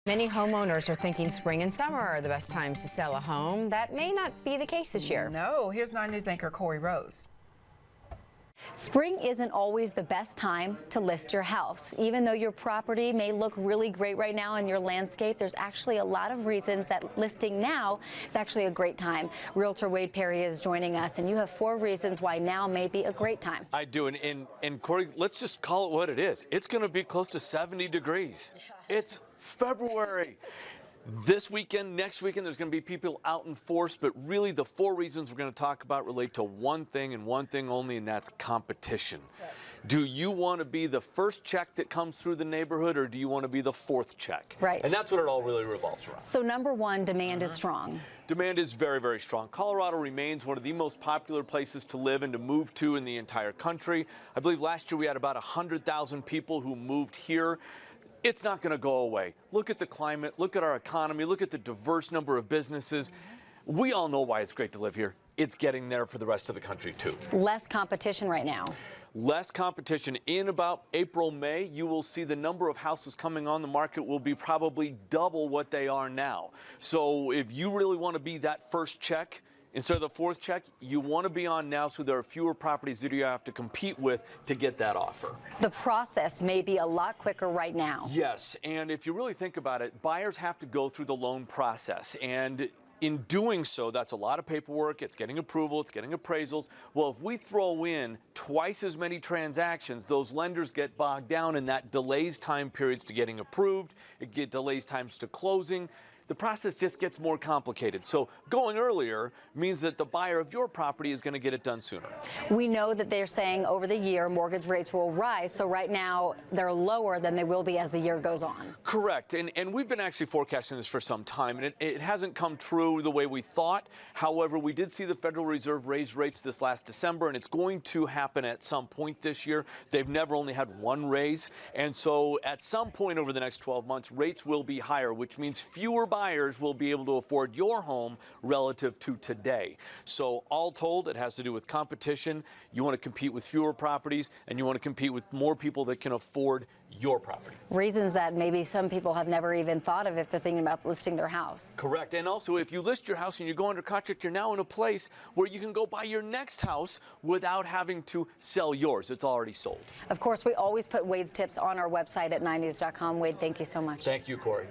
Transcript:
Many homeowners are thinking spring and summer are the best times to sell a home. That may not be the case this year. No, here's 9 News anchor Corey Rose. Spring isn't always the best time to list your house. Even though your property may look really great right now in your landscape, there's actually a lot of reasons that listing now is actually a great time. Realtor Wade Perry is joining us, and you have 4 reasons why now may be a great time. I do, and Corey, let's just call it what it is. It's going to be close to 70 degrees. It's February. This weekend, next weekend, there's going to be people out in force, but really the 4 reasons we're going to talk about relate to one thing and one thing only, and that's competition. Right. Do you want to be the first check that comes through the neighborhood, or do you want to be the 4th check? Right. And that's what it all really revolves around. So number 1, demand is strong. Demand is very, very strong. Colorado remains one of the most popular places to live and to move to in the entire country. I believe last year we had about 100,000 people who moved here. It's not going to go away. Look at the climate, look at our economy, look at the diverse number of businesses. We all know why it's great to live here. It's getting there for the rest of the country, too. Less competition right now. Less competition. In about April, May, you will see the number of houses coming on the market will be probably double what they are now. So if you really want to be that first check, instead of the 4th check, you want to be on now so there are fewer properties that you have to compete with to get that offer. The process may be a lot quicker right now. Yes, and if you really think about it, buyers have to go through the loan process, and in doing so, that's a lot of paperwork. It's getting approval, it's getting appraisals. Well, if we throw in twice as many transactions, those lenders get bogged down, and that delays time periods to getting approved. It delays times to closing. The process just gets more complicated. So going earlier means that the buyer of your property is going to get it done sooner. We know that they're saying over the year mortgage rates will rise, so right now they're lower than they will be as the year goes on. Correct, and we've been actually forecasting this for some time, and it hasn't come true the way we thought. However, we did see the Federal Reserve raise rates this last December, and it's going to happen at some point this year. They've never only had one raise, and so at some point over the next 12 months, rates will be higher, which means fewer buyers will be able to afford your home relative to today. So all told, it has to do with competition. You want to compete with fewer properties, and you want to compete with more people that can afford your property. Reasons that maybe some people have never even thought of if they're thinking about listing their house. Correct. And also, if you list your house and you go under contract, you're now in a place where you can go buy your next house without having to sell yours. It's already sold. Of course, we always put Wade's tips on our website at 9news.com. Wade, thank you so much. Thank you, Corey.